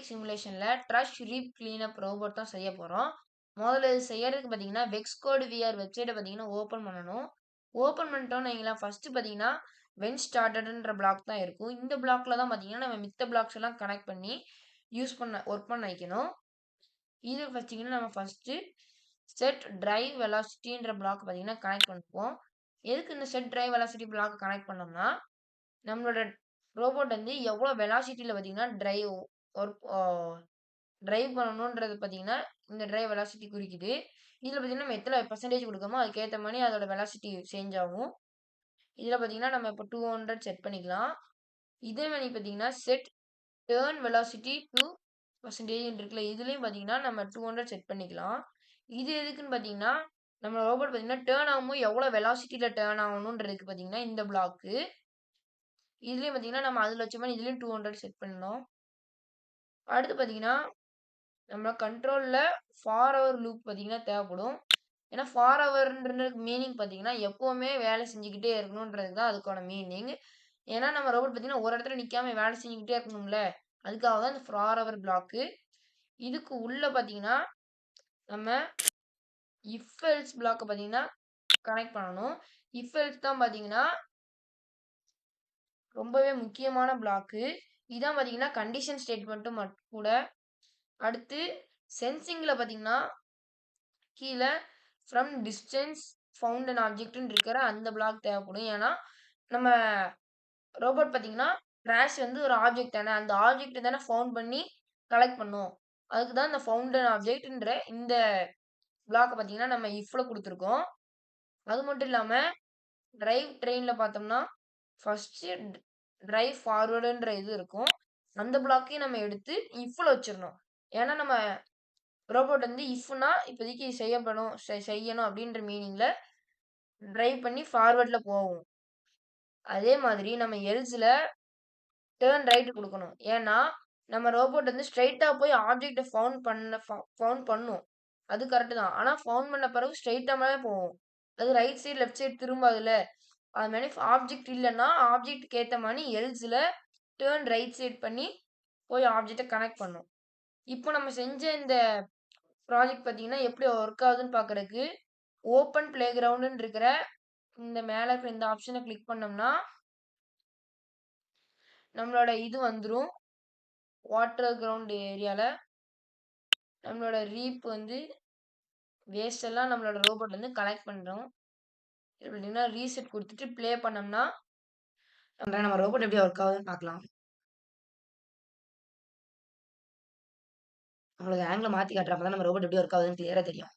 சிமுலேஷன்ல trash ரீப் cleanup robot தான் செய்ய போறோம். முதல்ல இது செய்யறதுக்கு பார்த்தீங்கன்னா, வெக்ஸ்கோட் விஆர் வெப்சைட்ட பார்த்தீங்கன்னா ஓப்பன் பண்ணணும். ஓப்பன் பண்ணிட்டோம்னு வைங்களேன், ஃபர்ஸ்ட் பார்த்தீங்கன்னா, வென் ஸ்டார்டட்ன்ற பிளாக் தான் இருக்கும். இந்த பிளாக்ல தான் பார்த்தீங்கன்னா, நம்ம மித்த பிளாக்ஸ் எல்லாம் கனெக்ட் பண்ணி ஒர்க் பண்ண வைக்கணும். இது பார்த்தீங்கன்னா, நம்ம ஃபர்ஸ்ட் செட் டிரைவ் வெலாசிட்டின்ற பிளாக் பார்த்தீங்கன்னா கனெக்ட் பண்ணுவோம். எதுக்கு இந்த set drive velocity block connect பண்ணோம்னா, நம்மளோட ரோபோட் வந்து எவ்வளோ வெலாசிட்டியில பார்த்தீங்கன்னா ஒர்க் டிரைவ் பண்ணணுன்றது பார்த்தீங்கன்னா, இந்த டிரைவ் வெலாசிட்டி குறிக்குது. இதில பார்த்தீங்கன்னா, நம்ம எத்தனை பெர்சென்டேஜ் குடுக்கறோமோ, அதுக்கேத்த மாரி அதோட வெலாசிட்டி சேஞ்ச் ஆகும். இதில பார்த்தீங்கன்னா, நம்ம இப்போ 200 செட் பண்ணிக்கலாம். இதே மாரி பார்த்தீங்கன்னா, செட் டர்ன் வெலாசிட்டி டூ பெர்சென்டேஜ்ன்னு இருக்குல்ல, இதுலயும் பார்த்தீங்கன்னா, நம்ம 200 செட் பண்ணிக்கலாம். இது எதுக்குன்னு பார்த்தீங்கன்னா, நம்ம ரோபோட் பார்த்தீங்கன்னா, டர்ன் ஆகும்போது எவ்வளோ வெலாசிட்டில டர்ன் ஆகணுன்றதுக்கு பார்த்தீங்கன்னா, இந்த பிளாக்கு. இதுலயும் பார்த்தீங்கன்னா, நம்ம அதில வச்ச மாரி இதுலயும் 200 செட் பண்ணணும். அடுத்து பார்த்தீங்கன்னா, நம்ம கண்ட்ரோல்ல ஃபார் லூப் பார்த்தீங்கன்னா தேவைப்படும். ஏன்னா ஃபார்எவர்ன்றதுக்கு மீனிங் பார்த்தீங்கன்னா, எப்பவுமே வேலை செஞ்சுக்கிட்டே இருக்கணுன்றது தான் அதுக்கான மீனிங். ஏன்னா நம்ம ரோபோட் பார்த்தீங்கன்னா, ஒரு இடத்துல நிக்காம வேலை செஞ்சுக்கிட்டே இருக்கணும்ல. அதுக்காக தான் இந்த ஃபார்எவர் பிளாக்கு. இதுக்கு உள்ள பார்த்தீங்கன்னா, நம்ம இஃப் எல்ஸ் பிளாக்க பார்த்தீங்கன்னா கனெக்ட் பண்ணணும். இஃப் எல்ஸ் தான் பார்த்தீங்கன்னா, ரொம்பவே முக்கியமான பிளாக்கு. இதான் பார்த்தீங்கன்னா, கண்டிஷன் ஸ்டேட்மெண்ட்டும் கூட. அடுத்து சென்சிங்ல பார்த்தீங்கன்னா, கீழ ஃப்ரம் டிஸ்டன்ஸ் ஃபவுண்ட் அன் ஆப்ஜெக்ட்ன்னு இருக்கிற அந்த பிளாக் தேவைப்படும். ஏன்னா, நம்ம ரோபோட் பார்த்தீங்கன்னா, ட்ராஷ் வந்து ஒரு ஆப்ஜெக்ட் தானே. அந்த ஆப்ஜெக்ட் தானே ஃபவுண்ட் பண்ணி கலெக்ட் பண்ணும். அதுக்கு தான் இந்த ஃபவுண்ட் அன் ஆப்ஜெக்ட்ன்ற இந்த பிளாக்க பார்த்தீங்கன்னா, நம்ம இஃப்ல குடுத்துருக்கோம். அது மட்டும் இல்லாம, டிரைவ் ட்ரெயின்ல பார்த்தோம்னா, ஃபர்ஸ்ட்டு டிரைவ் ஃபார்வர்டுன்ற இது இருக்கும். அந்த பிளாக்கையும் நம்ம எடுத்து இஃப்ல வச்சிரணும். ஏன்னா, நம்ம ரோபோட் வந்து இஃப்னா இப்போதைக்கு செய்யணும் அப்படின்ற மீனிங்ல டிரைவ் பண்ணி ஃபார்வர்ட்ல போகும். அதே மாதிரி நம்ம எல்ஸ்ல டர்ன் ரைட் குடுக்கணும். ஏன்னா, நம்ம ரோபோட் வந்து ஸ்ட்ரெய்ட்டா போய் ஆப்ஜெக்ட்ட ஃபவுண்ட் பண்ணும். அது கரெக்ட் தான். ஆனா ஃபவுண்ட் பண்ண பிறகு ஸ்ட்ரெய்ட்டா மேல போகும். அது ரைட் சைடு, லெஃப்ட் சைடு திரும்பாதுல்ல. அது மாரி ஆப்ஜெக்ட் இல்லன்னா, ஆப்ஜெக்ட்க்கு ஏத்த மாரி எல்ஸ்ல டர்ன் ரைட் சைடு பண்ணி போய் ஆப்ஜெக்ட்ட கனெக்ட் பண்ணும். இப்போ நம்ம செஞ்ச இந்த ப்ராஜெக்ட் பார்த்தீங்கன்னா, எப்படி ஒர்க் ஆகுதுன்னு பார்க்கறதுக்கு, ஓப்பன் பிளேகிரவுண்டுன்னு இருக்கிற இந்த மேல இருக்கிற இந்த ஆப்ஷன கிளிக் பண்ணோம்னா, நம்மளோட இது வந்துரும். வாட்டர் கிரவுண்ட் ஏரியால நம்மளோட ரீப் வந்து வேஸ்ட் எல்லாம் நம்மளோட ரோபோட் வந்து கலெக்ட் பண்றோம். எப்படின்னா ரீசெட் குடுத்துட்டு ப்ளே பண்ணோம்னா, நம்ம ரோபோட் எப்படி ஒர்க் ஆகுதுன்னு பார்க்கலாம். உங்களுக்கு ஆங்கில மாத்தி காட்டுறேன். அப்பதான் நம்ம ரோபோட் எப்படி ஒர்க் ஆகுதுன்னு கிளியரா தெரியும்.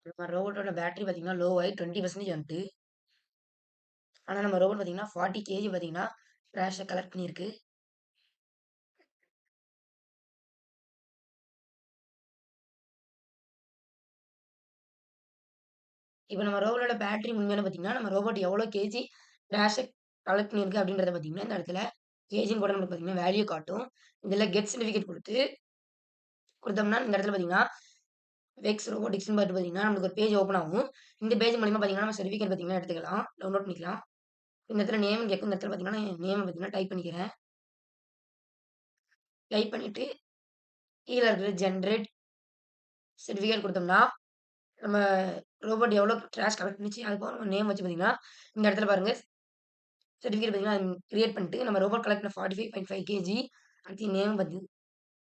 நம்ம ரோபோட்டோட பேட்டரி பார்த்தீங்கன்னா, லோ ஆயி 20% வந்துட்டு. ஆனா நம்ம ரோபோட் பார்த்தீங்கன்னா, 40 கேஜி பார்த்தீங்கன்னா, ட்ராஷ கலெக்ட் பண்ணியிருக்கு. இப்ப நம்ம ரோபோட்டோட பேட்டரி உண்மையில பார்த்தீங்கன்னா, நம்ம ரோபோட் எவ்வளோ கேஜி ட்ராஷ கலெக்ட் பண்ணியிருக்கு அப்படின்றத பார்த்தீங்கன்னா, இந்த இடத்துல கேஜின்னு கூட நமக்கு பார்த்தீங்கன்னா, வேல்யூ காட்டும். இதில கெட் சர்டிஃபிகேட் குடுத்தோம்னா, இந்த இடத்துல பார்த்தீங்கன்னா, வெக்ஸ் ரோபோட்டிக்ஸ்ன்னு பாத்து பார்த்தீங்கன்னா, நமக்கு ஒரு பேஜ் ஓப்பன் ஆகும். இந்த பேஜ் மூலியமா பார்த்தீங்கன்னா, நம்ம சர்டிஃபிகேட் பார்த்தீங்கன்னா எடுத்துக்கலாம். டவுன்லோட் பண்ணிக்கலாம். இந்த இடத்துல நேம்ன்னு கேட்கும். இந்த இடத்துல பார்த்தீங்கன்னா, நேம பார்த்தீங்கன்னா டைப் பண்ணிக்கிறேன். டைப் பண்ணிட்டு, கீழ இருக்கிற ஜெனரேட் சர்டிஃபிகேட் குடுத்தோம்னா, நம்ம ரோபோட் எவ்வளோ ட்ராஷ் கலெக்ட் பண்ணுச்சு, அதுபோக நம்ம நேம் வச்சு பார்த்தீங்கன்னா, இந்த இடத்துல பாருங்க சர்டிஃபிகேட் பார்த்தீங்கன்னா, கிரியேட் பண்ணிட்டு, நம்ம ரோபோட் கலெக்ட் பண்ண 45.5 கேஜி. அடுத்து நேம்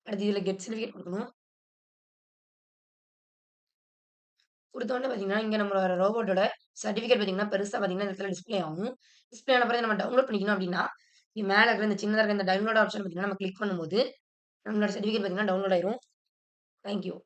அடுத்து இதில கெட் சர்டிஃபிகேட் குடுக்கணும். குடுத்தோனே பார்த்தீங்கன்னா, இங்க நம்மளோட ரோபோட்டோட சர்டிஃபிகேட் பார்த்தீங்கன்னா, பெருசா பார்த்தீங்கன்னா, இந்த இடத்துல டிஸ்ப்ளே ஆகும். டிஸ்ப்ளே ஆன பிறகு நம்ம டவுன்லோட் பண்ணிக்கணும் அப்டின்னா, மேல இருக்கிற இந்த சின்னதா இருக்கிற இந்த டவுன்லோட் ஆப்ஷன் பார்த்தீங்கன்னா, நம்ம கிளிக் பண்ணும்போது, நம்மளோட சர்டிஃபிகேட் பார்த்தீங்கன்னா டவுன்லோட் ஆயிரும். Thank you.